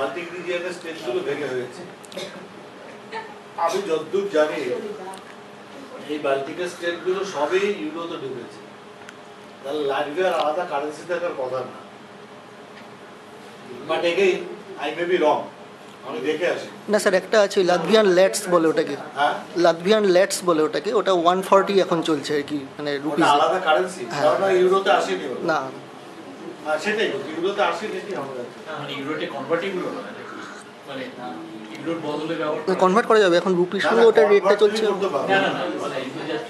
Baltic রিজিয়নের স্টেটগুলো ভেঙে হয়েছে। আমি যতদূর জানি এই বাল্টিকের স্টেটগুলো সবই ইউরোতে ঢুকেছে, তাহলে লাটভিয়ার আলাদা কারেন্সি থাকার কথা না। But again I may be wrong, আমি দেখে আসি। না স্যার, একটা আছে লাটভিয়ান লেটস বলে ওটাকে, হ্যাঁ লাটভিয়ান লেটস বলে ওটাকে, ওটা 140 এখন চলছে আর কি, মানে রুপিস। আলাদা কারেন্সি, কারণ ইউরোতে আসেনি না সেটাই ইউরোতে আসেনি, মানে ইউরোতে কনভার্টেবল না, মানে ইউরোর বদলে ব্যবহার কনভার্ট করা যাবে এখন রুপিস সঙ্গে, ওটার রেটটা চলছে। না না না, মানে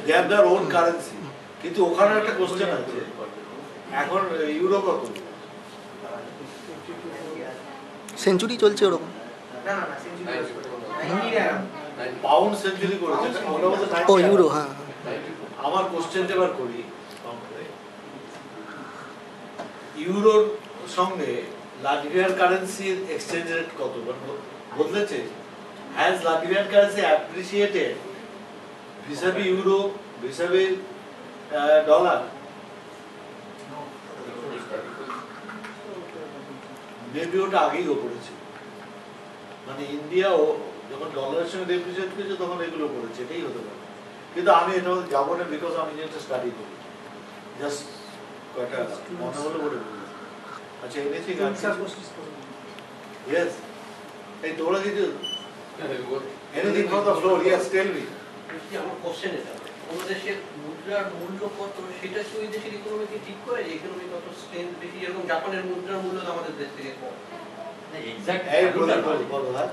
they have their own currency. কিন্তু ওখানে একটা কোশ্চেন আছে, এখন ইউরো কত? সেঞ্চুরি চলছে ওরকম। না না না, সেঞ্চুরি পাউন্ড সেঞ্চুরি করেছে, ওটা বলতে ও ইউরো, হ্যাঁ। আমার কোশ্চেনটা এবার করি, ইউরোর সঙ্গে লাটভিয়ার কারেন্সির এক্সচেঞ্জ রেট কত বদলেছে? Has Latvian currency appreciated vis-a-vis euro, vis-a-vis dollar? Maybe ওটা আগেই করেছে, মানে ইন্ডিয়াও যখন ডলারের সঙ্গে ডেপ্রিসিয়েট করেছে তখন এগুলো করেছে, এটাই হতে পারে। কিন্তু আমি এটা যাবো না, বিকজ আমি যেটা স্টাডি করি, জাস্ট কয়টা মনে হলো বলে বললাম। আচ্ছা, এনিথিং ইয়েস, এই তোমরা কিছু anything from the floor? Yes, tell me. আমার কোশ্চেন এটা, কোন দেশের মুদ্রার মূল্য কত সেটা কি ওই দেশের ইকোনমিকে ঠিক করে, যে ইকোনমি কত স্ট্রেংথ বেশি? যেরকম জাপানের মুদ্রার মূল্য আমাদের দেশ থেকে কম। এক্সাক্ট এই ভ্যালুটা বলো হ্যাঁ,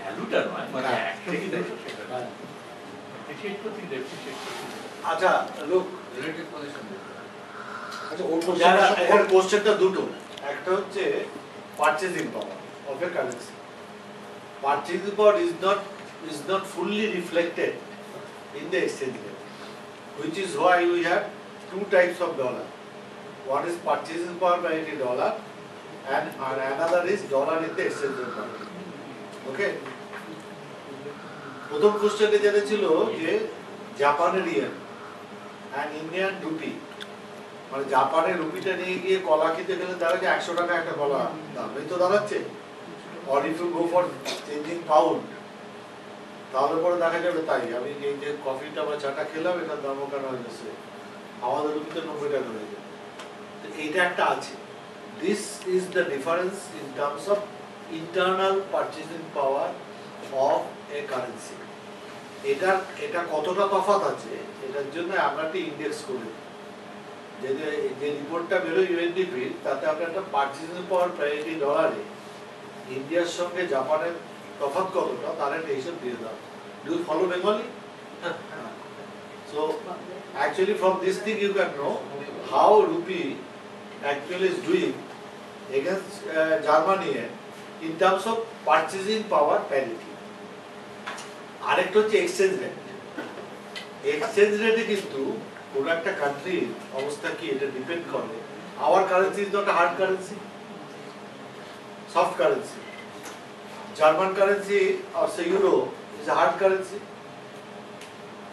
ভ্যালুটা নয়, মানে অ্যাকচুয়ালি দেখো সেটা অ্যাপ্রিশিয়েট করতে ডেপ্রিশিয়েট করতে। আচ্ছা লোক, রিলেটিভ পজিশন। আচ্ছা ওর এখানে কোশ্চেনটা দুটো, একটা হচ্ছে purchasing power of A currency. Purchasing power is not fully reflected in the exchange rate, which is why we have two types of dollar. One is purchasing power parity dollar, and another is dollar in the exchange rate parity. Okay. প্রথম কোশ্চেনে যেটা ছিল যে জাপানের yen and Indian rupee, মানে জাপানের রুপিটা নিয়ে গিয়ে কলা খেতে গেলে দাঁড়াচ্ছে 100 টাকা একটা কলা দাম, এই তো দাঁড়াচ্ছে। or if you go for changing pound, তাহলে পরে দেখা যাবে তাই আমি এই যে কফিটা বা চাটা খেলাম, এটার দাম ওখানে হয়ে গেছে আমাদের রুপিতে 90 টাকা হয়ে যাবে। তো এইটা একটা আছে। This is the difference in terms of internal purchasing power of A currency. এটা কতটা তফাৎ আছে, এটার জন্য আমরা একটা ইন্ডেক্স করি, যে রিপোর্টটা বেরোয় ইউএনডিপি, তাতে আমরা একটা পারচেজিং পাওয়ার প্রায়োরিটি ডলারে ইন্ডিয়ার সঙ্গে জাপানের তফাৎ কতটা তার একটা হিসাব দিয়ে দাও। Do you follow Bengali? So actually from this thing you can know how rupee actually is doing against Germany in terms of purchasing power parity. আরেকটা হচ্ছে এক্সচেঞ্জ রেট। এক্সচেঞ্জ রেটে কিন্তু কোন একটা কান্ট্রির অবস্থা কি এটা ডিপেন্ড করে। Our currency is not a hard currency, soft currency. German currency or say euro is a hard currency.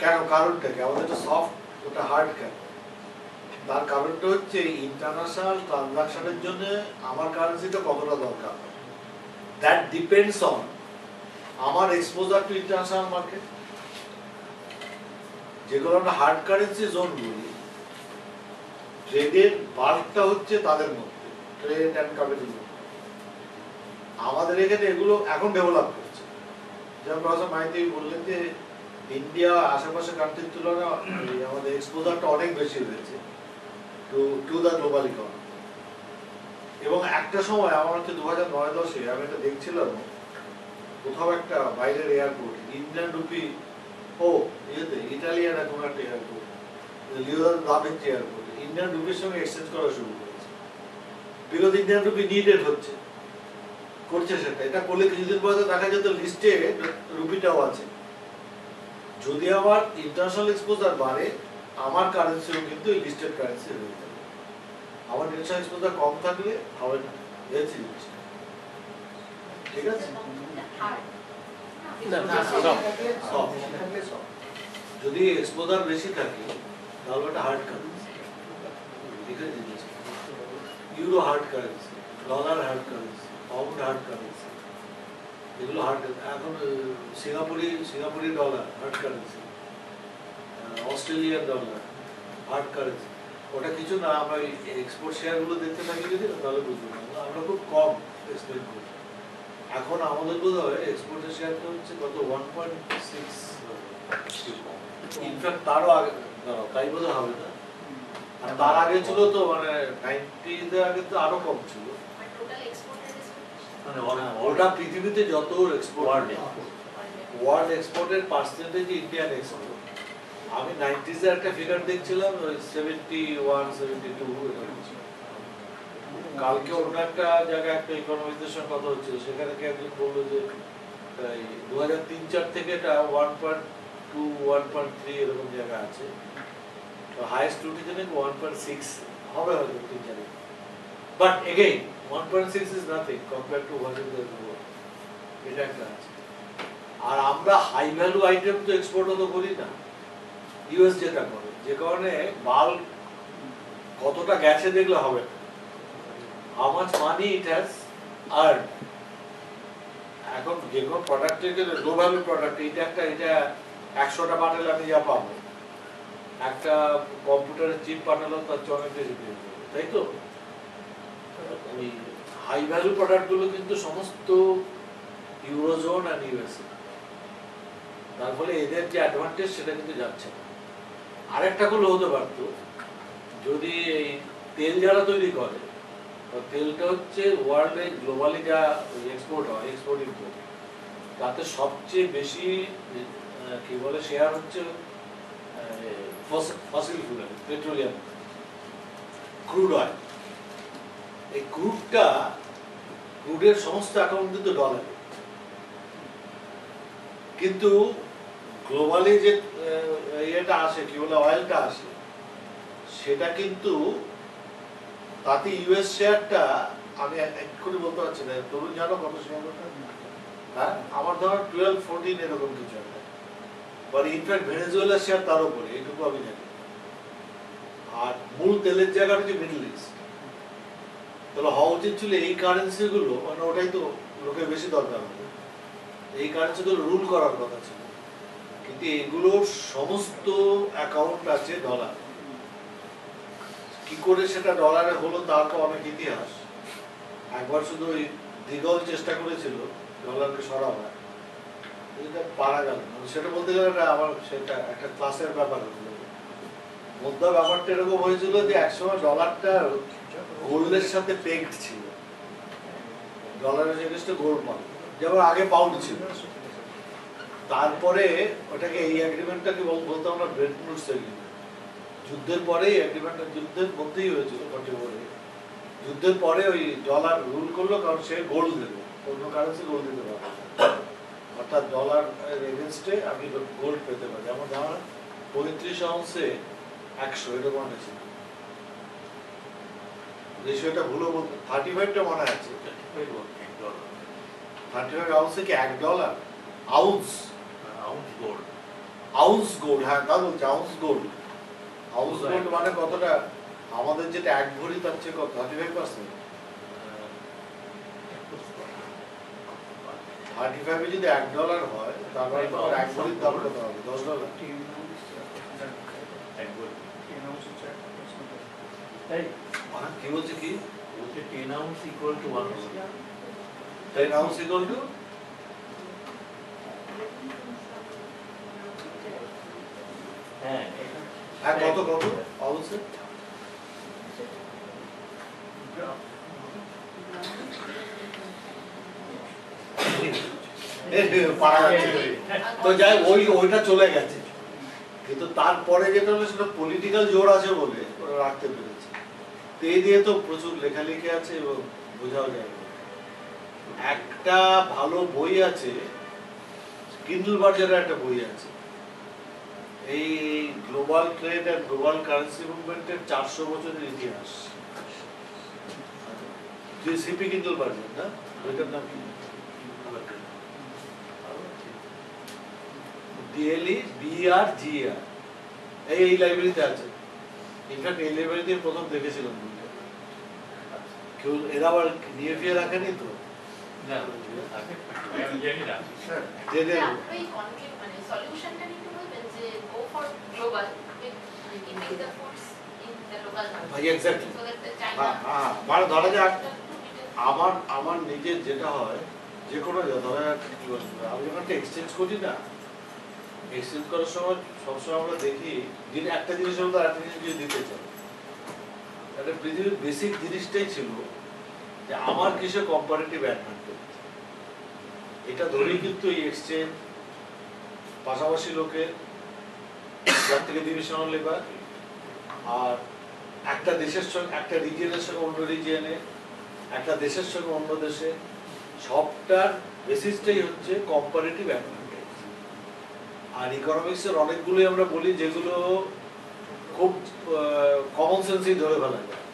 কেন? কারণটা কি? আমাদের তো সফট, ওটা হার্ড কেন? তার কারণটা হচ্ছে ইন্টারন্যাশনাল ট্রানজাকশনের জন্য আমার কারেন্সিটা কতটা দরকার। দ্যাট ডিপেন্ডস অন আমার এক্সপোজার টু ইন্টারন্যাশনাল মার্কেট। যেগুলো আমরা হার্ড কারেন্সি জোন বলি, ট্রেডের বাল্কটা হচ্ছে তাদের মধ্যে, ট্রেড অ্যান্ড ক্যাপিটাল। আমাদের এখানে এগুলো এখন ডেভেলপ করছে। যেমন প্রফেসর মাইতি বললেন যে ইন্ডিয়া আশেপাশে কান্ট্রির তুলনায় আমাদের এক্সপোজারটা অনেক বেশি হয়েছে টু দ্য গ্লোবাল ইকোনমি। এবং একটা সময় আমার হচ্ছে 2009-10 আমি এটা দেখছিলাম, কোথাও একটা বাইরের এয়ারপোর্ট ইন্ডিয়ান রুপি, ইটালিয়ান কোনো একটা airport, Leonardo da Vinci airport, Indian রুপির সঙ্গে এক্সচেঞ্জ করা শুরু করেছে। বিকজ ইন্ডিয়ান রুপি নিডেড হচ্ছে, করছে সেটা। এটা করলে কিছুদিন পরে দেখা যেত লিস্টে রুপিটাও আছে। যদি আমার ইন্টারন্যাশনাল এক্সপোজার বাড়ে, আমার কারেন্সিও কিন্তু এই লিস্টেড কারেন্সি হয়ে যাবে। আমার ইন্টারন্যাশনাল এক্সপোজার কম থাকলে হবে না, ঠিক আছে? যদি এক্সপোজার বেশি থাকে তাহলে ওটা হার্ড কারেন্সি, ঠিক আছে? Euro hard currency, dollar hard currency, pound hard currency, এগুলো হার্ড। এখন সিঙ্গাপুরি dollar hard currency, Australian dollar hard currency. ওটা কিছু না, আমরা এক্সপোর্ট শেয়ারগুলো দেখতে থাকি যদি তাহলে বুঝবো না, আমরা খুব কম এক্সপেক্ট করি। এখন আমাদের বোধ হয় এক্সপোর্টের শেয়ারটা হচ্ছে কত 1.6, ইনফ্যাক্ট তারও আগে, তাই বোধ হবে না। আর তার আগে ছিল তো মানে 90-র আগে তো আরো কম ছিল। মানে ওটা পৃথিবীতে যত এক্সপোর্ট, ওয়ার্ল্ড এক্সপোর্টের পার্সেন্টেজ ইন্ডিয়ান এক্সপোর্ট। আমি 90s এর একটা ফিগার দেখছিলাম 71-72 এরকম ছিল। কালকে অন্য একটা জায়গায় একটা ইকোনমিক্সের সঙ্গে কথা হচ্ছিল, সেখানে কি একজন বললো যে 2003-04 থেকে এটা 1.2 1.3 এরকম জায়গা আছে। তো হাইয়েস্ট ত্রুটিতে নাকি 1.6 হবে হয়তো 3-4। But again 1.6 is nothing compare to what is the world. এটা একটা আছে। আর আমরা হাই ভ্যালু আইটেম তো এক্সপোর্টও তো করি না, ইউএস যেটা করে, যে কারণে মাল কতটা গেছে দেখলে হবে না, how much money it has earned। এখন যে কোনো প্রোডাক্টের লো ভ্যালু প্রোডাক্ট, এটা 100টা পাঠালে আমি যা পাবো, একটা কম্পিউটারের চিপ পাঠালেও তার চেয়ে অনেক বেশি পেয়ে যাবে, তাই তো? ওই হাই ভ্যালু প্রোডাক্টগুলো কিন্তু সমস্ত ইউরোজোন আর ইউএসএ, তার ফলে এদের যে অ্যাডভান্টেজ সেটা কিন্তু যাচ্ছে না। আরেকটা গুলো হতে পারতো, যদি এই তেল যারা তৈরি করে, তেলটা হচ্ছে ওয়ার্ল্ডে গ্লোবালি যা এক্সপোর্ট হয়, এক্সপোর্ট ইম্পোর্ট, তাতে সবচেয়ে বেশি কি বলে শেয়ার হচ্ছে fossil fuel, petroleum, crude oil. এই ক্রুডের সমস্ত অ্যাকাউন্ট কিন্তু ডলারে, কিন্তু গ্লোবালি যে ইয়েটা আসে, কি বলে অয়েলটা আসে, সেটা কিন্তু তাতে ইউএস শেয়ারটা, আমি এক্ষুনি বলতে পারছি না, তরুণ জানো কত শেয়ার? হ্যাঁ, আমার ধরো 12-14 এরকম কিছু একটা। বা ইনফ্যাক্ট ভেনেজুয়েলার শেয়ার তার উপরে, এইটুকু আমি জানি। আর মূল তেলের জায়গা হচ্ছে মিডল ইস্ট। তাহলে হওয়া উচিত ছিল এই কারেন্সি গুলো, মানে ওটাই তো লোকের বেশি দরকার হবে, এই কারেন্সি গুলো রুল করার কথা ছিল। কিন্তু এগুলোর সমস্ত অ্যাকাউন্ট আছে ডলার। কি করে সেটা ডলারে হলো তার তো অনেক ইতিহাস। একবার শুধু ওই দ্বিদল চেষ্টা করেছিল ডলারকে সরাবার, এটা পারা গেল না। সেটা বলতে গেলে আবার সেটা একটা ক্লাসের ব্যাপার হলো। মুদ্রা ব্যাপারটা এরকম হয়েছিল যে একসময় ডলারটা গোল্ডের সাথে পেগড ছিল, ডলারের এগেইনস্টে গোল্ড পাউন্ড, যেমন আগে পাউন্ড ছিল। তারপরে ওটাকে এই এগ্রিমেন্টটাকে বলতে আমরা ব্রেটন উডস এগ্রিমেন্ট। যুদ্ধের পরে এগ্রিমেন্টটা, যুদ্ধের মধ্যেই হয়েছিল 44-এ। যুদ্ধের পরে ওই ডলার রুল করলো, কারণ সে গোল্ড দেবে, অন্য কারেন্সি গোল্ড দিতে পারবে, অর্থাৎ ডলার এগেইনস্টে আমি গোল্ড পেতে পারি। যেমন ধর 35 আউন্সে 100 এরকম ছিল রেশিওটা, ভুলো বলতে 35টা মনে আছে। 35 আউন্সে কি $1? আউন্স গোল্ড, আউন্স গোল্ড, হ্যাঁ তা বলছে, আউন্স গোল্ড। আউন্স গোল্ড মানে কতটা? আমাদের যেটা 1 ভরি তার চেয়ে কত, 35%। 35 যদি $1 হয়, তারপরে তোমার 1 ভরির দাম কত হবে? $10। তাই কি বলছে, কি বলছে 10 ounce equal to 1 gold। 10 ounce equal to? হ্যাঁ, কত আউন্সে? তো যাই, ওইটা চলে গেছে। কিন্তু তারপরে যেটা হলো সেটা পলিটিক্যাল জোর আছে বলে ওরা রাখতে পেরেছে। তো এই দিয়ে তো প্রচুর লেখালেখি আছে এবং বোঝাও যায়। একটা ভালো বই আছে, কিন্ডলবার্জারের একটা বই আছে, এই global trade and global currency মুভমেন্টের 400 বছরের ইতিহাস। সিপি কিন্ডলবার্জার না, ওইটার নাম কি? DLE-BRGR। এই লাইব্রেরিতে আছে। ইনফ্যাক্ট এই লাইব্রেরিতে প্রথম দেখেছিলাম বইটা। কেউ এরা আবার নিয়ে ফিরে রাখেনি তো, না, আমি জানি না। জেনে না, ওই কনফ্লিক্ট মানে সলিউশনটা একটু বলবেন যে go for global with keeping the foods in the local market. Exactly. So that the China হ্যাঁ হ্যাঁ মানে ধরা যাক আমার আমার নিজের যেটা হয় যে কোনো ধরা যাক কি বলবো, আমি যখন একটা এক্সচেঞ্জ করি না, এক্সচেঞ্জ করার সময় সবসময় আমরা দেখি যে একটা জিনিস হলো তার একটা জিনিস যদি দিতে চাই, একটা পৃথিবীর বেসিক জিনিসটাই ছিল যে আমার কিসে কম্পারেটিভ অ্যাডভান্টেজ, এটা ধরেই কিন্তু এই এক্সচেঞ্জ পাশাপাশি লোকের যার থেকে ডিভিশনাল লেবার আর একটা দেশের সঙ্গে একটা রিজিয়নের সঙ্গে অন্য রিজিয়নে, একটা দেশের সঙ্গে অন্য দেশে, সবটার বেসিসটাই হচ্ছে কম্পারেটিভ অ্যাডভান্টেজ। আর ইকোনমিক্সের অনেকগুলোই আমরা বলি যেগুলো খুব কমন সেন্সেই ধরে ফেলা যায়,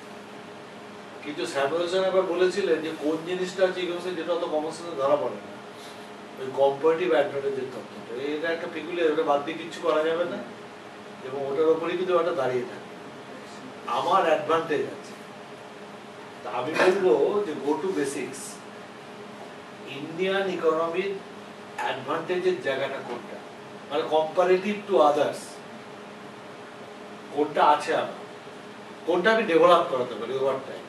কিন্তু স্যামুয়েলসন একবার বলেছিলেন যে কোন জিনিসটা হচ্ছে ইকোনমিক্সে যেটা অত কমন সেন্সে ধরা পড়ে না, ওই কম্পারেটিভ অ্যাডভান্টেজের তত্ত্বটা। এটা একটা পিকুলিয়ার, ওটা বাদ দিয়ে কিচ্ছু করা যাবে না এবং ওটার উপরেই কিন্তু ওটা দাঁড়িয়ে থাকে। আমার অ্যাডভান্টেজ আছে, তা আমি বলবো যে গো টু বেসিক্স। ইন্ডিয়ান ইকোনমির অ্যাডভান্টেজের জায়গাটা কোনটা, মানে কম্পারেটিভ টু আদার্স কোনটা আছে আমার, কোনটা আমি ডেভেলপ করাতে পারি ওভার টাইম।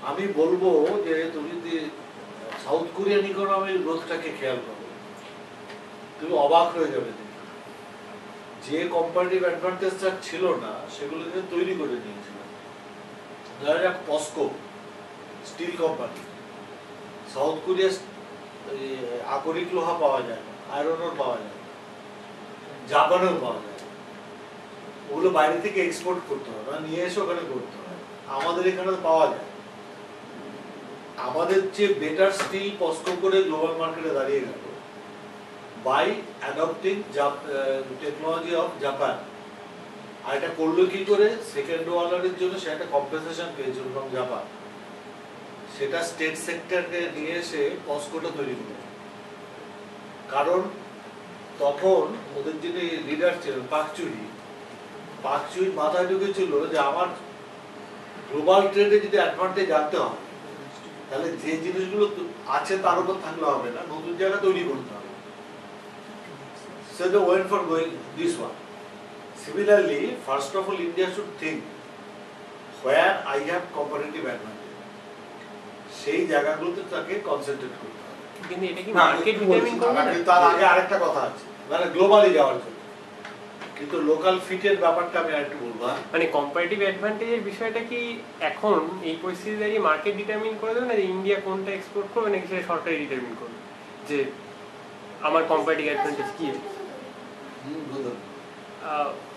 আমি বলবো যে তুমি যদি সাউথ কোরিয়ান ইকোনমির গ্রোথটাকে খেয়াল করো, তুমি অবাক হয়ে যাবে। যে কম্পারেটিভ অ্যাডভান্টেজটা ছিল না সেগুলোকে তৈরি করে নিয়েছিল। ধরা যাক POCSO steel company, south Korea আকরিক লোহা পাওয়া যায় না, আয়রন ওর পাওয়া যায় না, জাপানেও পাওয়া যায় না, ওগুলো বাইরে থেকে এক্সপোর্ট করতে হয়, নিয়ে এসে ওখানে করতে হয়। আমাদের এখানে পাওয়া যায়। আমাদের যে বেটার স্টিল পস্কো করে গ্লোবাল মার্কেটে দাঁড়িয়ে গেল by adopting technology of Japan. আর এটা করলো কি করে, সেকেন্ড ওয়ার্ল্ডের জন্য সে একটা কম্পেনসেশন পেয়েছিল ফ্রম জাপান, সেটা স্টেট সেক্টরকে নিয়ে এসে পস্কোটা তৈরি করে। কারণ তখন ওদের যিনি লিডার ছিলেন পাকচুই মাথায় ঢুকেছিল যে আমার গ্লোবাল ট্রেডে যদি অ্যাডভান্টেজ আনতে হয় তাহলে যে জিনিসগুলো আছে তার উপর থাকলে হবে না, নতুন জায়গা তৈরি করতে হবে। So they went for going this one. Similarly, first of all, India should think where I have comparative advantage. সেই জায়গাগুলোতে তাকে কনসেন্ট্রেট করতে হবে। কিন্তু এটা কি মার্কেট ডিটারমিন করবে না? কিন্তু তার আগে আরেকটা কথা আছে, মানে গ্লোবালি যাওয়ার জন্য। কিন্তু লোকাল ফিটের ব্যাপারটা আমি আরেকটু বলবো। মানে কম্পারেটিভ অ্যাডভান্টেজের বিষয়টা কি এখন এই পরিস্থিতি দাঁড়িয়ে মার্কেট ডিটারমিন করে দেবে না যে ইন্ডিয়া কোনটা এক্সপোর্ট করবে নাকি সেটা সরকারি ডিটারমিন করবে যে আমার কম্পারেটিভ অ্যাডভান্টেজ কি?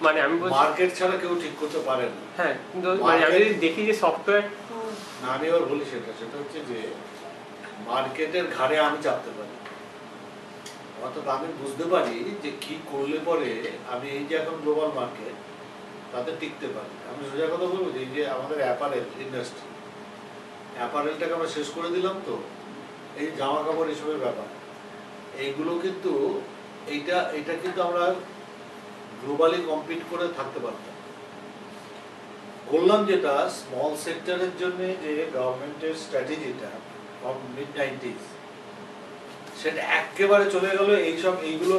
মানে আমি বলছি মার্কেট ছাড়া কেউ ঠিক করতে পারে না। হ্যাঁ, কিন্তু মানে আমি যদি দেখি যে সফটওয়্যার, না আমি আবার বলি সেটা হচ্ছে যে মার্কেটের ঘাড়ে আমি চাপতে পারি, অর্থাৎ আমি বুঝতে পারি যে কি করলে পরে আমি এই যে এখন গ্লোবাল মার্কেট তাতে টিকতে পারি। আমি সোজা কথা বলবো যে এই যে আমাদের অ্যাপারেল ইন্ডাস্ট্রি, অ্যাপারেলটাকে আমরা শেষ করে দিলাম, তো এই জামা কাপড় এসবের ব্যাপার এইগুলো কিন্তু এইটা কিন্তু আমরা গ্লোবালি কম্পিট করে থাকতে পারতাম। বললাম যেটা স্মল সেক্টরের জন্য যে গভর্নমেন্টের স্ট্র্যাটেজিটা ফ্রম mid-90s সেটা একেবারে চলে গেল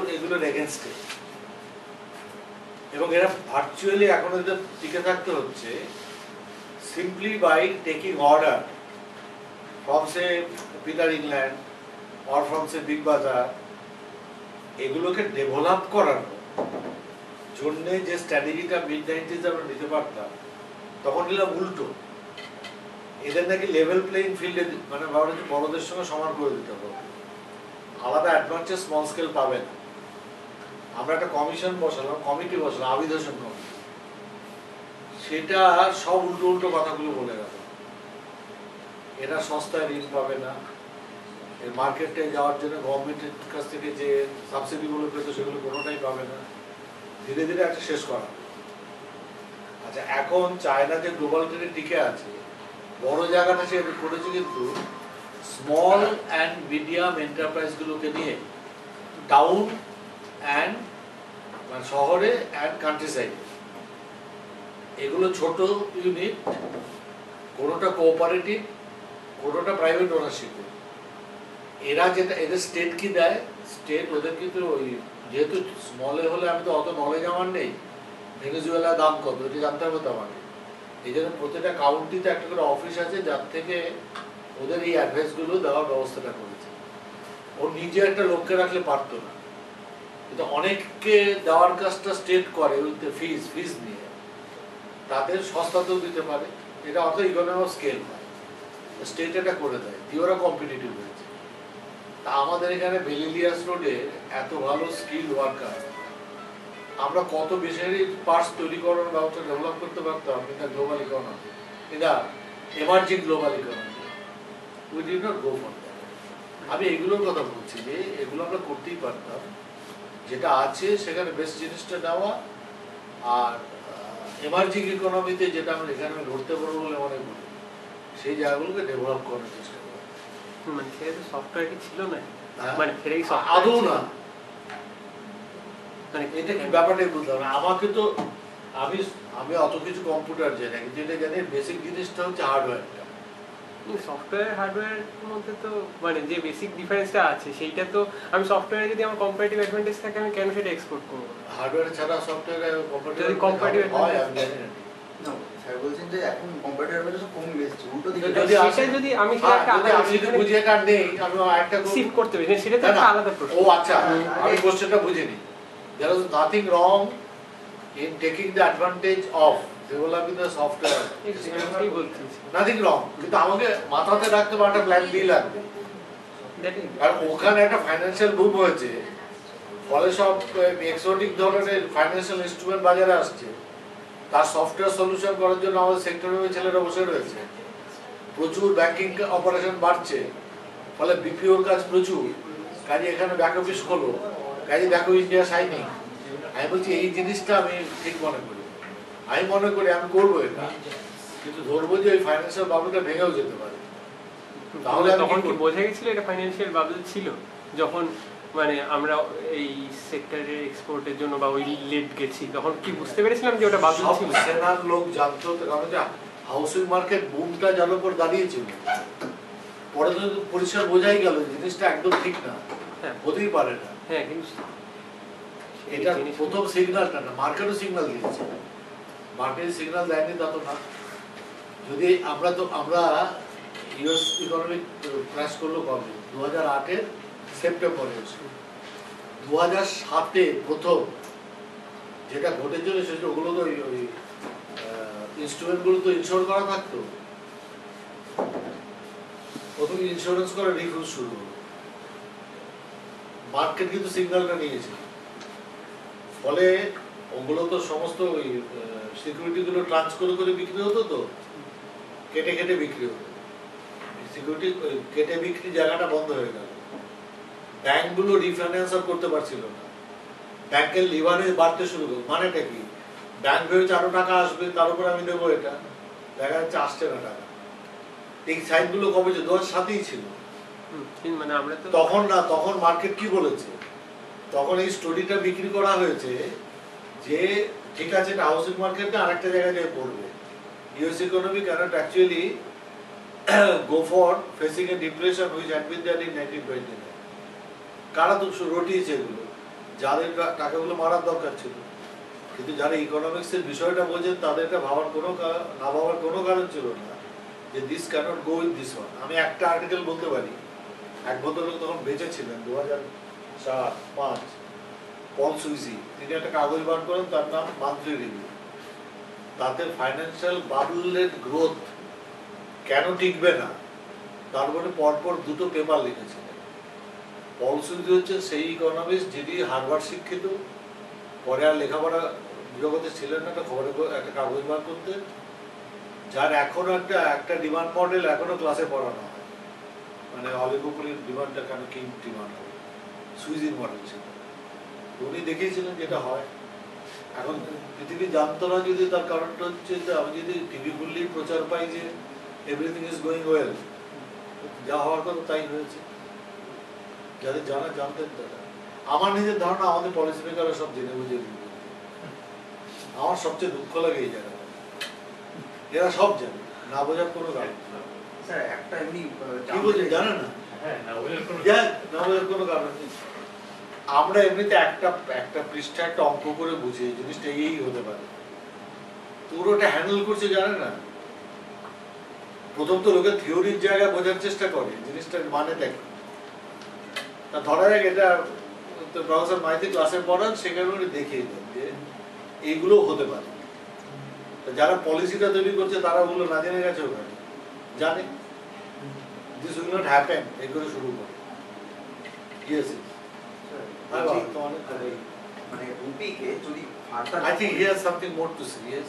এইগুলোর এগেনস্টে, এবং এরা ভার্চুয়ালি এখন এদের টিকে থাকতে হচ্ছে simply by taking order from say Peter England or from say Big Bazaar. এগুলোকে ডেভেলপ করার জন্য যে স্ট্র্যাটেজিটা mid-90s আমরা নিতে পারতাম, তখন নিলাম উল্টো। এদের নাকি লেভেল প্লেইং ফিল্ডে, মানে বড়দের সঙ্গে সমান করে দিতে হবে, আলাদা অ্যাডভান্টেজ স্মল স্কেল পাবে না। আমরা একটা কমিশন বসালাম, কমিটি বসালাম, আবিধাসন কমিটি, সেটা সব উল্টো কথাগুলো বলে গেল। এরা সস্তায় ঋণ পাবে না, এর মার্কেটে যাওয়ার জন্য গভর্নমেন্টের কাছ থেকে যে সাবসিডিগুলো পেত সেগুলো কোনোটাই পাবে না। ধীরে ধীরে একটা শেষ করা। আচ্ছা, এখন চায়না যে গ্লোবাল ট্রেডে টিকে আছে, বড় জায়গাটা সে করেছে কিন্তু স্মল অ্যান্ড মিডিয়াম এন্টারপ্রাইজগুলোকে নিয়ে টাউন অ্যান্ড মানে শহরে অ্যান্ড কান্ট্রি সাইডে, এগুলো ছোট ইউনিট, কোনোটা কোঅপারেটিভ, কোনোটা প্রাইভেট ওনারশিপে, এরা যেটা এদের স্টেট কি দেয়, স্টেট ওদের কিন্তু ওই যেহেতু স্মলে হলে আমি তো অত নলেজ আমার নেই, ভেনেজুয়েলা দাম কত এটা জানতে হবে তো আমাকে। এই জন্য প্রত্যেকটা কাউন্টিতে একটা করে অফিস আছে যার থেকে ওদের এই অ্যাডভাইসগুলো দেওয়ার ব্যবস্থাটা করেছে। ও নিজে একটা লোককে রাখলে পারতো না, কিন্তু অনেককে দেওয়ার কাজটা স্টেট করে ফিস নিয়ে, তাদের সস্তাতেও দিতে পারে। এটা অত ইকোনমি অফ স্কেল হয়, স্টেট এটা করে দেয়, দিয়ে ওরা কম্পিটিটিভ হয়েছে। তা আমাদের এখানে বেলিলিয়াস রোডে এত ভালো স্কিল ওয়ার্কার, আমরা কত বেশি পার্টস তৈরি করার ব্যবস্থা ডেভেলপ করতে পারতাম এটা গ্লোবাল ইকোনমি, এটা emerging global economy. We did not go for that. আমি এগুলোর কথা বলছি যে এগুলো আমরা করতেই পারতাম, যেটা আছে সেখানে বেস্ট জিনিসটা নেওয়া, আর এমার্জিং ইকোনমিতে যেটা আমরা এখানে ধরতে পারবো বলে মনে করি সেই জায়গাগুলোকে ডেভেলপ করার চেষ্টা করি। মানে সেটা তো সফটওয়্যার কি ছিল না, হ্যাঁ? মানে সেটাই আদৌ সফটওয়্যার না, মানে এটা কি ব্যাপারটাই বুঝলাম না। আমাকে তো আমি অত কিছু কম্পিউটার জানি, কিন্তু এটা জানি বেসিক জিনিসটা হচ্ছে হার্ডওয়্যারটা। সফটওয়্যার হার্ডওয়্যার মধ্যে তো মানে যে বেসিক ডিফারেন্সটা আছে সেইটা তো আমি সফটওয়্যারে যদি আমার কম্পারেটিভ অ্যাডভান্টেজ থাকে আমি কেন সেটা এক্সপোর্ট করবো? হার্ডওয়্যার ছাড়া সফটওয়্যারে যদি comparative হয় আমি জানি না। না, স্যার বলছেন যে এখন কম্পিউটার তো কমে গেছে, উল্টো দিকে যদি আসে- সেটা যদি আমি হ্যাঁ, সেটা যদি আমি যদি বুঝে এটা নেই, আমি একটা শিফট করতে পারি, সেটা তো না, একটা না। আলাদা প্রশ্ন। ও আচ্ছা, আমি কোশ্চেনটা বুঝিনি। There is nothing wrong in taking the advantage of developing the software. এটাই বলছি। Nothing wrong. কিন্তু আমাকে মাথাতে রাখতে হবে একটা প্ল্যান বি লাগবে। আর ওখানে একটা ফাইন্যান্সিয়াল বুম হয়েছে, ফলে সব এক্সোটিক ধরনের ফাইন্যান্সিয়াল ইনস্ট্রুমেন্ট বাজারে আসছে, তার সফটওয়্যার সলিউশন করার জন্য আমাদের সেক্টরের ছেলেরা বসে রয়েছে। প্রচুর ব্যাংকিং অপারেশন বাড়ছে, ফলে বিপিওর কাজ প্রচুর, কাজে এখানে ব্যাক অফিস খোলো, কাজে দেখো ইন্ডিয়া শাইনিং। আমি বলছি এই জিনিসটা আমি ঠিক মনে করি, আমি মনে করি আমি করবো এটা, কিন্তু ধরবো যে ওই ফাইন্যান্সিয়াল বাবলটা ভেঙেও যেতে পারে। তাহলে আমি তখন কি কি করব? বোঝা গেছিল এটা ফাইন্যান্সিয়াল বাবল ছিল যখন মানে আমরা এই সেক্টরের এক্সপোর্টের জন্য বা ওই লেট গেছি, তখন কি বুঝতে পেরেছিলাম যে ওটা বাবল সব ছিল? সেনার লোক জানতো, কারণ যে হাউসিং মার্কেট বুমটা যার উপর দাঁড়িয়েছিল, পরে তো পরিষ্কার বোঝাই গেল জিনিসটা একদম ঠিক না, হ্যাঁ হতেই পারে না। হ্যাঁ, কিন্তু এটা প্রথম সিগন্যালটা না, মার্কেটও সিগন্যাল দিয়েছে। মার্কেট সিগন্যাল দেয়নি তা তো না। যদি আমরা ইউএস ইকোনমিক ক্র্যাশ করলো কবে? 2008-এর সেপ্টেম্বরে। 2007-এ প্রথম যেটা ঘটেছিল সেটা ওগুলো তো ওই ইনস্ট্রুমেন্টগুলো তো ইনশোর করা থাকতো, প্রথম ইন্স্যুরেন্স করে রিফিউজ শুরু হলো। মার্কেট কিন্তু সিগন্যালটা নিয়েছে, ফলে ওগুলো তো সমস্ত ওই সিকিউরিটিগুলো ট্রান্স করে বিক্রি হতো, তো কেটে কেটে বিক্রি হতো। সিকিউরিটি কেটে বিক্রি জায়গাটা বন্ধ হয়ে গেল, ব্যাংকগুলো রিফাইন্যান্স আর করতে পারছিল না, ব্যাংকের লিভারেজ বাড়তে শুরু করলো। মানেটা কি? ব্যাংক ভেবেছে আরো টাকা আসবে, তার উপর আমি দেবো, এটা দেখা যাচ্ছে আসছে না টাকা। এই সাইনগুলো কবে? 2007-এই ছিল। মানে আমরা তো তখন মার্কেট কি বলেছে? তখন এই স্টোরিটা বিক্রি করা হয়েছে যে ঠিক আছে এটা হাউসিং মার্কেটে আরেকটা জায়গায় গিয়ে পড়বে। US economy cannot actually go for facing a depression which had been there in 1929. কারা তো রটিয়েছে এগুলো? যাদের টাকাগুলো মারার দরকার ছিল, কিন্তু যারা ইকোনমিক্সের বিষয়টা বোঝেন তাদের এটা ভাবার না ভাবার কোনো কারণ ছিল না যে this cannot go with this one. আমি একটা আর্টিকেল বলতে পারি, এক ভদ্রলোক তখন বেঁচে ছিলেন 2004-05, পল সুইজি, তিনি একটা কাগজ বার করেন, তার নাম মান্থলি রিভিউ। তাতে ফাইন্যান্সিয়াল বাবলের গ্রোথ কেন টিকবে না তারপরে পরপর দুটো পেপার লিখেছিলেন। পল সুইজি হচ্ছে সেই ইকোনমিস্ট যিনি হার্ভার্ড শিক্ষিত, পরে আর লেখাপড়া জগতে ছিলেন না, একটা খবরে একটা কাগজ বার করতেন, যার এখনো একটা ডিমান্ড মডেল এখনো ক্লাসে পড়ানো হয়, মানে অলিগোপলির ডিমান্ডটা কেন কি ডিমান্ড হবে, সুইজির মডেল ছিল। উনি দেখিয়েছিলেন যেটা হয়। এখন পৃথিবী জানতো না যদি, তার কারণটা হচ্ছে যে আমি যদি টিভি খুললেই প্রচার পাই যে এভরিথিং ইজ গোয়িং ওয়েল, যা হওয়ার কথা তাই হয়েছে। যাদের জানতেন তারা। আমার নিজের ধারণা আমাদের পলিসি মেকাররা সব জেনে বুঝে দিবে। আমার সবচেয়ে দুঃখ লাগে এই জায়গায়, এরা সব জানে, না বোঝার কোনো কারণ। স্যার একটা এমনি কি বলছেন জানে না? হ্যাঁ না ওদের কোনো নবের কোনো কারণ নেই। আমরা এমনিতে একটা একটা পৃষ্ঠা একটা অঙ্ক করে বুঝি এই জিনিসটা এই হতে পারে, তোর ওটা হ্যান্ডেল করছে জানে না। প্রথম তো লোকের থিওরির জায়গায় বোঝার চেষ্টা করে জিনিসটার মানেটা কি। তা ধরা যাক এটা প্রফেসর মাইতি ক্লাসে পড়ান, সেখানে উনি দেখিয়ে দেন যে এইগুলো হতে পারে। যারা পলিসিটা তৈরি করছে তারা ওগুলো না জেনে গেছে, ওখানে জানে দিস উইল নট হ্যাপেন, এগুলো শুরু করে। ইয়েস মানে রুপিকে যদি I think he has something more to say. Yes.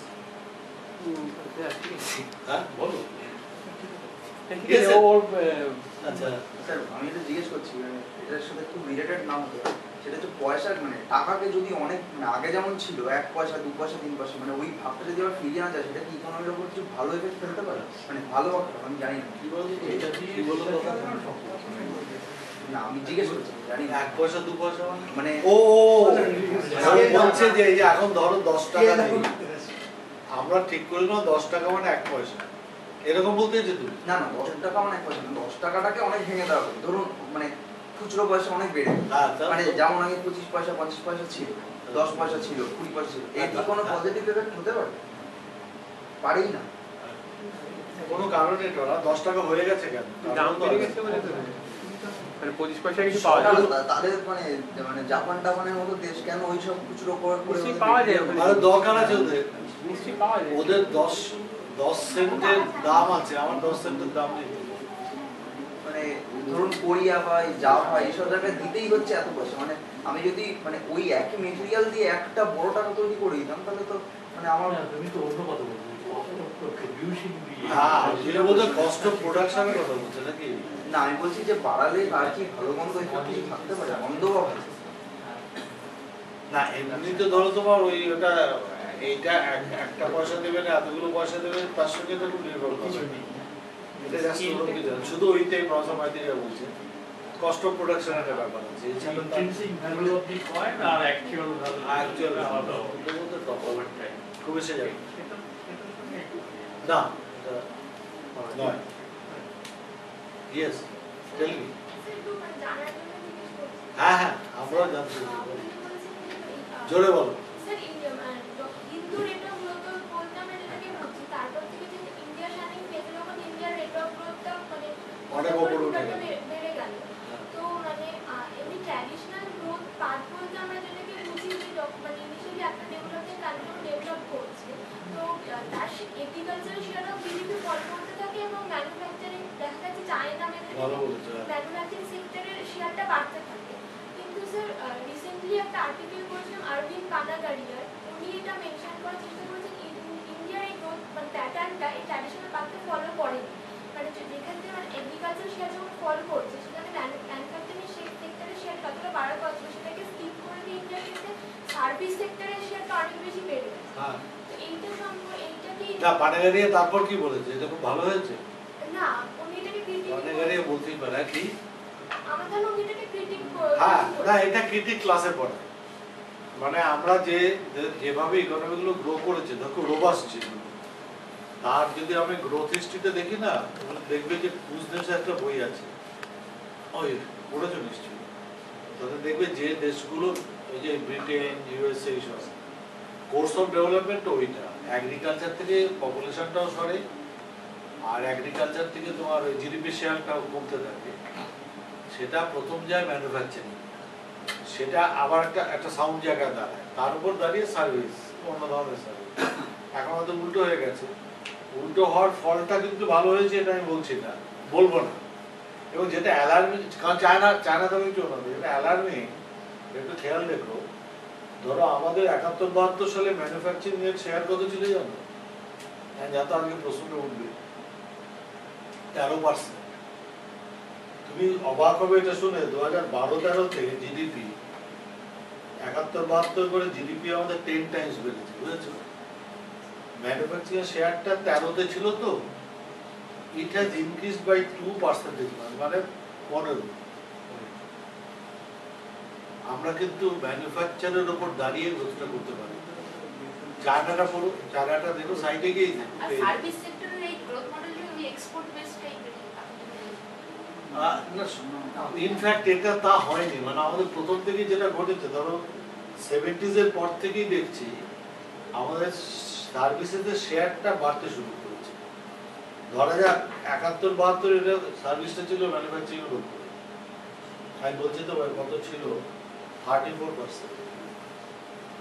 হ্যাঁ বলো। Yes, sir. আচ্ছা স্যার আমি এটা জিজ্ঞেস করছি, মানে এটার সাথে একটু রিলেটেড না হতে, সেটা হচ্ছে পয়সা, মানে টাকাকে যদি অনেক মানে আগে যেমন ছিল 1 পয়সা 2 পয়সা 3 পয়সা, মানে ওই ভাবটা যদি আবার ফিরিয়ে আনা যায়, সেটা কি ইকোনমির উপর কিছু ভালো এফেক্ট ফেলতে পারে? মানে ভালো আমি জানি না, কি বলতো এটা কি বলতো না আমি জিজ্ঞেস করছি, জানি না। 1 পয়সা 2 পয়সা মানে ও বলছে যে এই যে এখন ধরো 10 টাকা নেই, আমরা ঠিক করলাম 10 টাকা মানে 1 পয়সা, এরকম বলতে যে তুমি না না 10 টাকা মানে 1 পয়সা, 10 টাকাটাকে অনেক ভেঙে দেওয়া হবে। ধরুন মানে খুচরো পয়সা অনেক বেড়ে গেছে, মানে যেমন আগে 25 পয়সা 50 পয়সা ছিল, 10 পয়সা ছিল, 20 পয়সা ছিল, এই কি কোনো পজিটিভ এফেক্ট হতে পারে? পারেই না, কোনো কারণে এটা না। 10 টাকা হয়ে গেছে কেন? দাম বেড়ে গেছে বলে তো, মানে 25 পয়সা কিছু পাওয়া যায় না। তাদের মানে মানে জাপান টাপানের মতো দেশ কেন ওই সব খুচরো করে নিশ্চয়ই পাওয়া যায় ওখানে। আর দরকার আছে ওদের, নিশ্চয়ই পাওয়া যায়। ওদের 10 সেন্টের দাম আছে, আমার 10 সেন্টের দাম নেই। মানে ধরুন কোরিয়া বা জাভা এইসব জায়গায় দিতেই হচ্ছে এত পয়সা, মানে আমি যদি মানে ওই একই মেটেরিয়াল দিয়ে একটা বড় টাকা তৈরি করে দিতাম, তাহলে তো মানে আমার তুমি তো অন্য কথা বলছো, প্রোডিউসিং দিয়ে হ্যাঁ যেটা বলতে কস্ট অফ প্রোডাকশনের কথা বলছে নাকি? না আমি বলছি যে বাড়ালে আর কি ভালো মন্দ এসব কিছু থাকতে পারে, মন্দ বা ভালো? না এমনিতে ধরো তোমার ওই ওটা এইটা একটা পয়সা দেবে না এতগুলো পয়সা দেবে, তার সঙ্গে তো খুব নির্ভর করে। এটা জাস্ট শুধু ওইটাই প্রসম আইডিয়া বলছে, কস্ট অফ প্রোডাকশনের একটা ব্যাপার আছে। Intrinsic value of the coin আর actual value actual over time খুব এসে যাবে না নয়। Yes tell me. হ্যাঁ হ্যাঁ আমরাও জানতে চাই। জোরে বলো। অনেক ওপরে উঠে গেল। তো মানে এমনি ট্র্যাডিশনাল গ্রোথ পাথ বলতে আমরা যেটাকে বুঝি যে মানে ইনিশিয়ালি একটা ডেভেলপমেন্ট কান্ট্রি ডেভেলপ করছে, তো তার এগ্রিকালচার সেটা জিডিপি ফল করতে থাকে এবং ম্যানুফ্যাকচারিং দেখা যাচ্ছে চায়না ম্যানুফ্যাকচারিং সেক্টরের শেয়ারটা বাড়তে থাকে। কিন্তু স্যার রিসেন্টলি একটা আর্টিকেল করেছিলাম আরভিন কানাগারিয়ার, উনি এটা মেনশন করার চেষ্টা করেছেন ইন্ডিয়ার এই গ্রোথ মানে প্যাটার্নটা এই ট্র্যাডিশনাল পাথকে ফলো করেনি। মানে যেখান থেকে মানে এগ্রিকালচার শেয়ার যখন ফল করছে সেখানে ম্যানুফ্যাকচারিং সেক্টরের শেয়ার যতটা বাড়ার কথা সেটাকে স্কিপ করে দিয়ে ইন্ডিয়ার ক্ষেত্রে সার্ভিস সেক্টরের শেয়ারটা অনেক বেশি বেড়ে গেছে। হ্যাঁ তো এইটা সম্পর্কে এইটা কি না পানেগারিয়া তারপর কি বলেছে? এটা খুব ভালো হয়েছে। না উনি এটাকে ক্রিটিক পানেগারিয়া বলতেই পারে কি? আমার ধারণা উনি এটাকে ক্রিটিক হ্যাঁ না এটা ক্রিটিক ক্লাসে পড়ে। মানে আমরা যেভাবে ইকোনমিগুলো গ্রো করেছে দেখো রোবাস্ট ছিল, তার যদি আমি গ্রোথ হিস্ট্রিতে দেখি না দেখবে যে বুঝদেশে একটা বই আছে, ওই পড়েছো নিশ্চয়ই, তাতে দেখবে যে দেশগুলো ওই যে ব্রিটেন ইউএসএ এইসব কোর্স অফ ডেভেলপমেন্ট ওইটা এগ্রিকালচার থেকে পপুলেশনটাও সরে আর এগ্রিকালচার থেকে তোমার ওই জিডিপি শেয়ারটাও কমতে থাকে, সেটা প্রথম যায় ম্যানুফ্যাকচারিং, সেটা আবার একটা সাউন্ড জায়গায় দাঁড়ায়, তার উপর দাঁড়িয়ে সার্ভিস, অন্য ধরনের সার্ভিস। এখন হয়তো উল্টো হয়ে গেছে, উল্টো হওয়ার ফলটা কিন্তু ভালো হয়েছে এটা আমি বলছি না, বলবো না। এবং যেটা অ্যালার্মিং, কারণ চায়না তো কিছু না, যেটা অ্যালার্মিং একটু খেয়াল রেখো, ধরো আমাদের 71-72 সালে ম্যানুফ্যাকচারিং এর শেয়ার কত ছিল জানো? যা তো আজকে প্রশ্নটা উঠবে 13%। তুমি অবাক হবে এটা শুনে, 2012-13 থেকে জিডিপি 71-72 করে জিডিপি আমাদের 10 টাইমস বেড়েছে, বুঝেছো? ম্যানুফ্যাকচারিং শেয়ারটা 13-তে ছিল, তো it has increased by 2% মানে 15। আমরা কিন্তু ম্যানুফ্যাকচারের উপর দাঁড়িয়ে গ্রোথটা করতে পারি। চায়নাটা পড়ো, চায়নাটা দেখো সাইডে গিয়ে সার্ভিস সেক্টরের এই গ্রোথ মডেলটা উনি এক্সপোর্ট বেসড টাইপের। ইনফ্যাক্ট এটা তা হয়নি, মানে আমাদের প্রথম থেকে যেটা ঘটেছে, ধরো 70s এর পর থেকেই দেখছি আমাদের সার্ভিসের শেয়ারটা বাড়তে শুরু করেছে। ধরা যাক 71-72 এটা সার্ভিসটা ছিল ম্যানুফ্যাকচারিং এর উপরে, আমি বলছি তো কত ছিল 34%।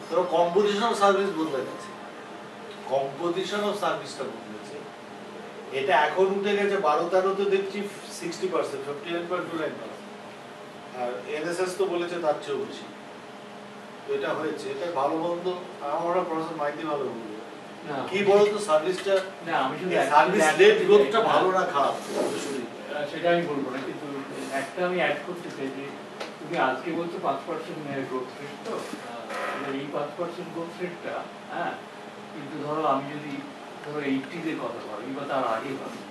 ধরো কম্পোজিশন অফ সার্ভিস বদলে গেছে, কম্পোজিশন অফ সার্ভিসটা বদলেছে। এটা এখন উঠে গেছে 12-13-তে দেখছি 60%, 59.29%। আর এনএসএস তো বলেছে তার চেয়েও বেশি। তো এটা হয়েছে, এটা ভালো মন্দ আমরা প্রফেসর মাইতি ভালো বলবো। না, কি বলতো সার্ভিসটা, না আমি শুধু সার্ভিস লেট গ্রোথটা ভালো না খারাপ শুনি। সেটা আমি বলবো না, কিন্তু একটা আমি অ্যাড করতে চাই যে তুমি আজকে বলছো 5% গ্রোথ রেট, তো এবার এই 5% গ্রোথ রেটটা, হ্যাঁ, কিন্তু ধরো আমি যদি ধরো 80s এর কথা ভাবি বা তার আগে ভাবি,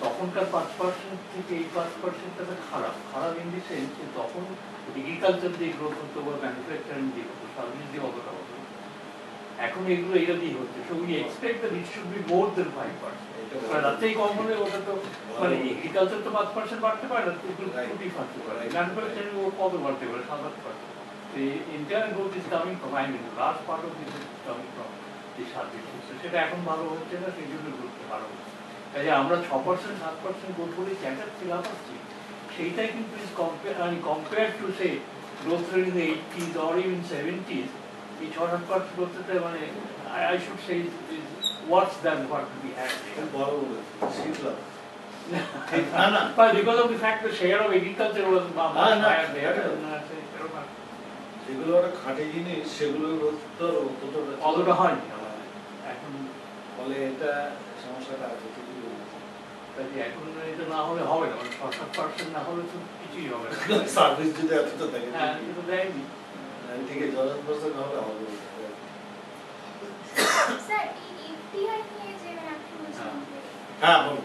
তখনকার 5% থেকে এই 5%টা খারাপ। খারাপ ইন দি সেন্স যে তখন এগ্রিকালচার দিয়ে গ্রোথ হতো বা ম্যানুফ্যাকচারিং দিয়ে হতো, সার্ভিস দিয়ে অতটা হতো। এখন এগুলো এটা দিয়ে হচ্ছে, so we expect that it should be more than 5%। তার থেকেই কম হলে ওটা তো মানে এগ্রিকালচার তো 5% বাড়তে পারে না, 2 বাড়তে পারে, ম্যানুফ্যাকচারিং ও কত বাড়তে পারে, 7-8%। The entire growth is coming from, I mean, large part of this is coming from the service sector. সেটা এখন ভালো হচ্ছে না, সেই জন্য গ্রোথটা ভালো হচ্ছে। কাজে আমরা 6%, 7% গ্রোথ করে চ্যাটাচ্ছি, লাভ হচ্ছে, সেইটাই কিন্তু is compare to say growth rate in the 80s or even 70s, এই 6-8% গ্রোথ রেটে মানে I should say is worse than what we had. বড় বলেছে শিখলাম না না, but because of the fact the share of agriculture was much higher there, সেগুলো একটা খাঁটি জিনিস, সেগুলোর তো অতটা হয়নি এখন। ফলে এটা সমস্যাটা আছে ঠিকই বলেছে। কাজে এখন এটা না হলে হবে না, মানে 6-7% না হলে তো কিছুই হবে না। সার্ভিস যদি এতটা থাকে, হ্যাঁ, এটা দেয়নি। ঠিক আছে, 10% না হলে হবে না। স্যার এই এফডিআই নিয়ে যে আপনি বলছিলেন হ্যাঁ বলুন।